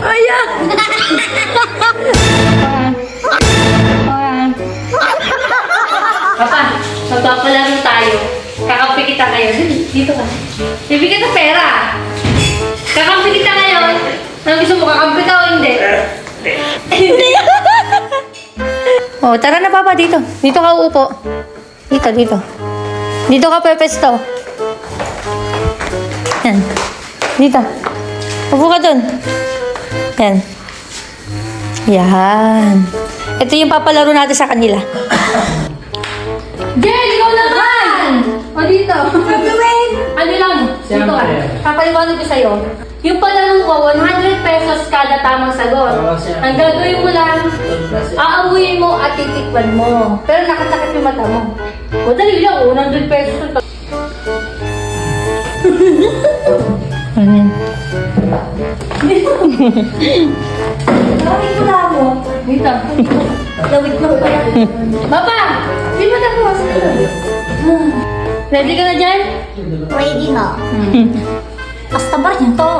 Ayan! Papa, magpapalaro tayo. Kakampi kita ngayon. Dito ka. Bibigyan kita pera. Kakampi kita ngayon. Ano gusto mo? Kakampi ka o hindi? Hindi. Oh, tara na Papa dito. Dito ka uupo. Dito. Dito ka pepesto. Yan. Dito. Upo ka dun. Yan. Yan. Ito yung papalaro natin sa kanila. Jen, ikaw naman! O dito. Ano lang? Dito ka. Papaliwanag ko sa'yo. Yung palarong ko, 100 pesos kada tamang sagot. Ang gagawin mo lang, aamuyin mo at titikman mo. Pero nakatakit yung mata mo. O dali lang, 100 pesos. Ano yan? Lawit ko na mo. Dito. Lawit mo pa yan. Papa! Di mo tapos. Ready ka na dyan? Ready na. Basta bar niyan to.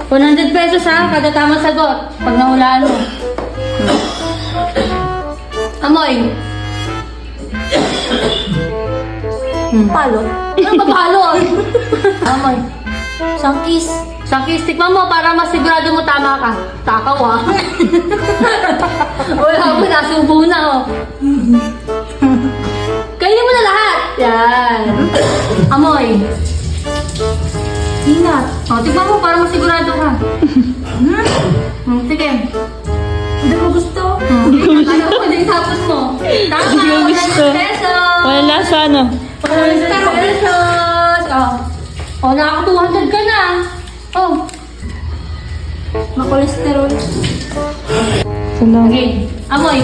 100 pesos ha, kada tamang sagot. Pag nahulaan mo. Amoy. Palot. Ano ba palot? Amoy. Sangkis. Sangkis, tikman mo para masigurado mo tama ka. Takaw ha. Wala mo, nasubo na oh. Kainin mo na lahat. Yan. Amoy. Ingat. O, tikman mo para masigurado ka. Sige. Hindi ko gusto. Ano mo, hindi tapos mo. Tama, Hindi ko gusto. 100 pesos. Wala lasa, ano? 100 pesos. O, nakaka 200 ka na. Oh. Makolesterol. Salamat. Okay. Amoy.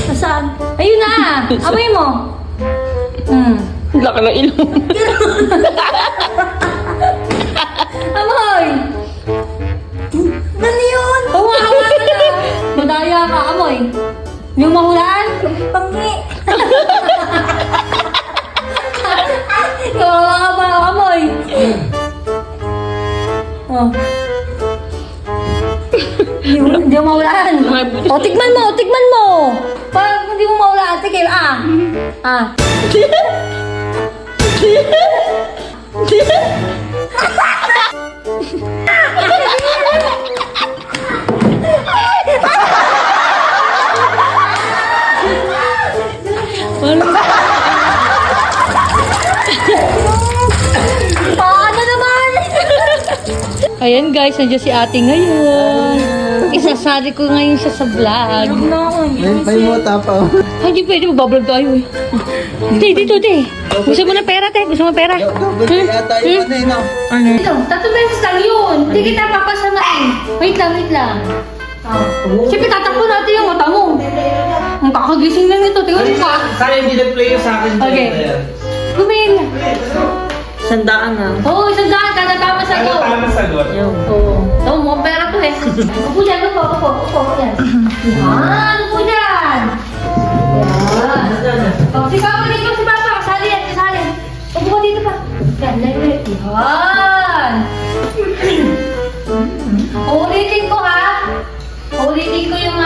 Nasaan? Ayun na. Amoy mo. Laki ng ilong. Amoy. Ano yun? Umahawa ka na. Madaya ka. Amoy. Yung mahulaan? Pangi. Kawawa ka ba? Amoy. Oh. Hindi mo mahulaan. O, tikman mo. Tikman mo. Pag hindi mo mahulaan, tigil. Ah. Paano naman? Ayan guys, nandiyan si ate ngayon. Isasali ko ngayon siya sa vlog. May mota pa. Ay, hindi pwede, magbablog tayo eh. Te, dito te. Gusto mo ng pera te? Gusto mo ng pera? Double yata yung ano yun. Ano? Ito, 3 beses lang yun. Hindi kita papasamain. Wait lang. Siyempre, tatakbo natin yung mata mo. Ang kakagising lang nito. Tingnan mo ka. Sana hindi na-play sa akin. Okay. Gumin. Sandaan na. Oo, 100 kada tama sagot. Tama sagot. Oo. Ito, mukhang pera to eh. Upo dyan, upo. Yan. Yan, upo dyan. Yan. Oh, si Papa dito, si Papa. Kasali yan. Upo ka dito pa. Yan. Ulitin ko ha. Ulitin ko yung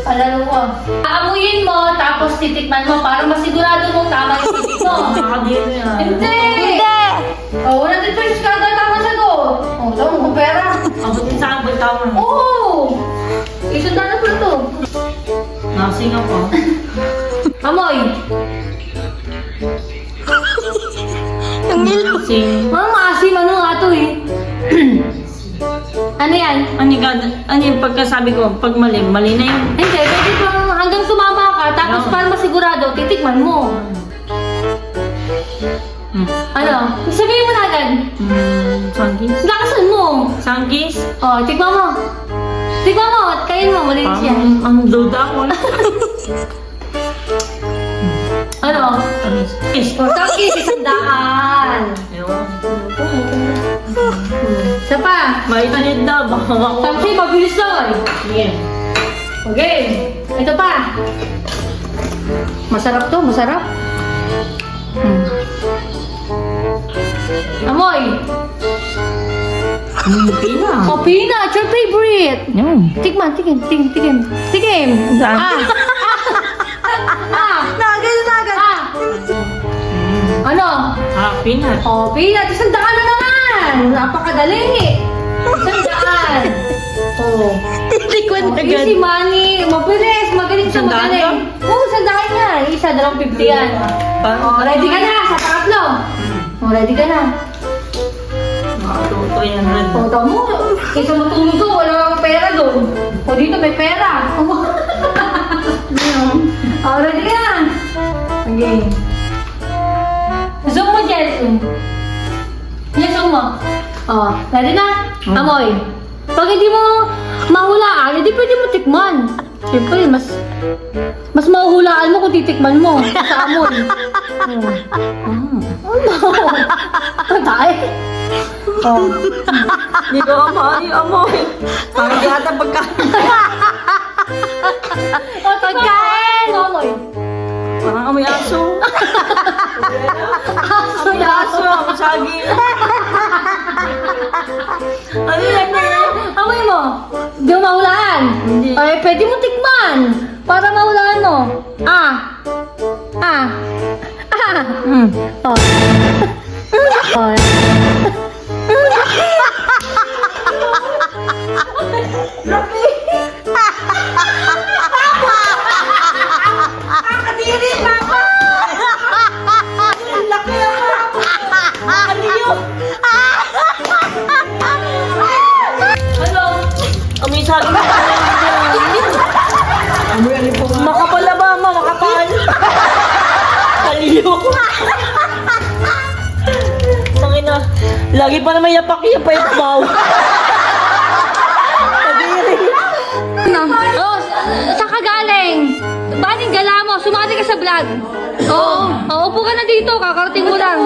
palaro ko. Aamuyin mo, tapos titikman mo para masigurado mong tama yung titik mo. Nakakadito yan. Hindi! Oh, 100 pesos kada tama sagot. Oh, tama mo pera. Abutin sa akin, bultaw mo. Oo! Isang dana po ito. Nasing ako. Amoy! Nasing. Mga maasim, ano nga ito eh. Ano yan? Ano yung pagkasabi ko, pag mali na yun. Hindi, pwede pang hanggang tumama ka, tapos para masigurado, titikman mo. Ano? Sabihin mo na agad. Sangkis? Lakasan mo. Sangkis? Oh, tikman mo. Tikman mo, at kain mo, malinis yan. Ang duda ko. Ano? Tamis. Oh, tapos 100. Ewan. Isa pa. Mainit na. Baka ako. Sabi, mabilis lang eh. Sige. Okay. Ito pa. Masarap to, masarap. Amoy. Pina. Oh, peanut, your favorite. Yun. Tikman, tikim. Saan? Nagal. Ano? Peanut. Oh, peanut. Isang daan na naman. Napakadali. Isang daan. Oh. Tikwan Oh, easy money. Mabilis. Magaling siya, Sandaan magaling. Oo, sandaan niya. Isa, 250 yan. Oh, ready ka na sa pangatlo. Oh, ready ka na. Makatuto yan rin. O, tamo. Isa matulog ko, wala kang pera doon. O, dito may pera. O, ready ka na. Okay. Zoom mo, Jess. Yes, zoom mo. O, ready na? Amoy. Pag hindi mo mahulaan, hindi pwede mo tikman. Siyempre, mas mahuhulaan mo kung titikman mo sa amoy. Patay. Oh. Hindi ko kamay, amoy. Parang yata pagkain. O, pagkain! Amoy. Parang amoy aso. Aso Amoy aso, amoy saging. Ano yan eh? Amoy mo. Hindi mo mahulaan. Hindi. Ay, pwede mo tikman. Para mahulaan mo. Oh. Oh. Nakadiri, papa! Ang laki ako! Ano yun? Ano? Amoy saging. Makapal na ba, ma? Makapal. Kaliyo. Tangina. Lagi pa naman yapak-yapak yung baw. Kadiri. Oh, saan ka galing? Baling gala mo? Sumali ka sa vlog. Oo. Oh, upo ka na dito. Kakarating mo lang.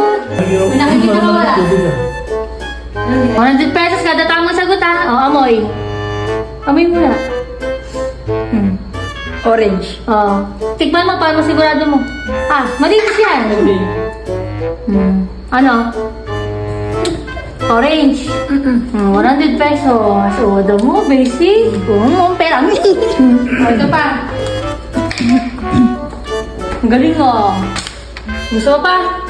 May nakikita ka wala? 100 pesos kada tamang sagot ha. Oh, amoy. Amoy mo na. Orange. Oh. Tikman mo para masigurado mo. Malinis yan. Ano? Orange. 100 pesos. Oda mo, basic. Ang pera mo. Ito pa. Ang galing mo. Gusto mo pa?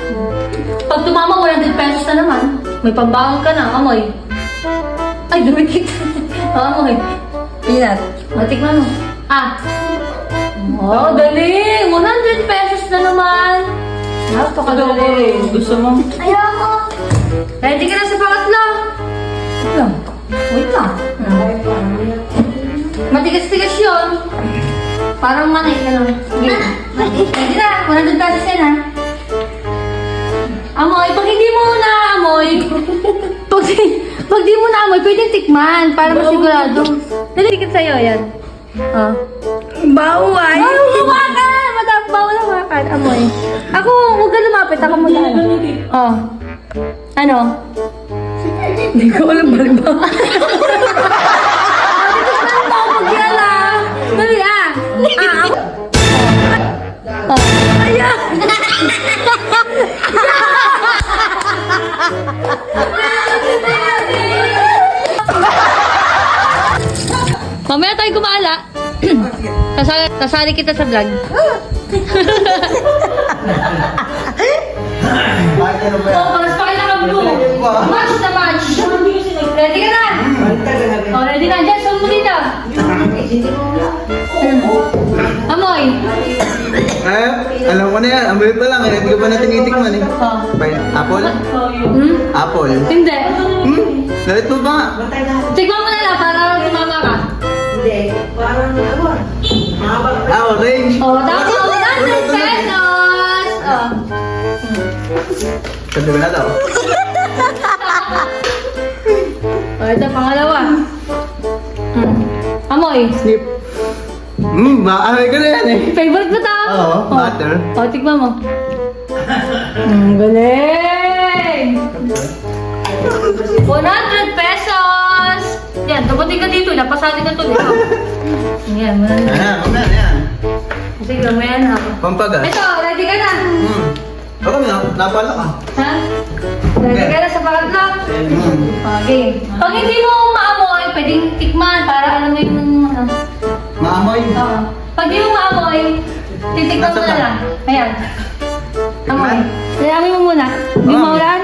Pag tumama 100 pesos na naman, may pambangon ka na. Amoy. Ay, dumitik. Amoy. Peanut. Tikman mo. Oh, galing! 100 pesos na naman. Napakagaling. Gusto mo? Ayoko. Ready ka na sa pangatlo? Wait lang. Matigas-tigas yun. Parang manay ka lang. Sige. Ready na. 100 pesos yan ha. Amoy, pag hindi mo na amoy, pag di mo na amoy, pwede tikman para masigurado. Nalikit sa'yo, yan. Oh. Bawal. Huwakan! Bawal ang huwakan. Amoy. Ako, huwag ka lumapit. Ako muna. Oh. Ano? Hindi ko alam ba rin ba? Ano ba ako magyala? Dali ako. Oh. Ayan! Mamaya tayo gumala. Kasali kita sa vlog. Oh, paras pa kayo naka-blue. Match na match. Ready ka na? Oh, ready na. Diyan, saan mo dito? Amoy. Alam ko na yan. Amoy pa lang. Hindi ko pa natin itikman eh. Oh. Apple? Apple? Hindi. Lalit mo ba nga? Tignan mo na lang para tumama ka. Orange. Oh, tama. 100 pesos. Oh. Sabi ko na to. Oh, ito, pangalawa. Amoy. Snip. Amoy ko na yan eh. Favorite mo to? Oo, butter. Oh, tignan mo. Galing! 100 pesos! Yan, dumating ka dito, napasali ka to. Yan, 100. Ayan, mamaya na yan. Sige, mamaya na ako. Pampagas. Ito, ready ka na? Baka napala ka. Ha? Ready ka na sa pangatlo? Hmm. Okay. Pag hindi mo maamoy, pwedeng tikman para alam mo yung ano. Maamoy. Oo. Pag di mo maamoy, titikman mo na lang. Ayan. Amoy. Amoy mo muna. Hindi mo maulan?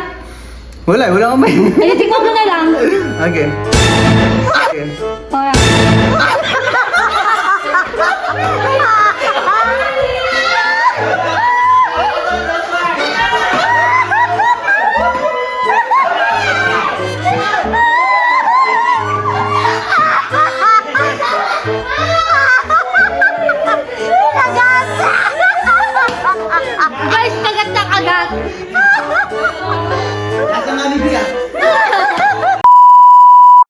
Wala kang may. Ay, tikman mo na lang. Okay.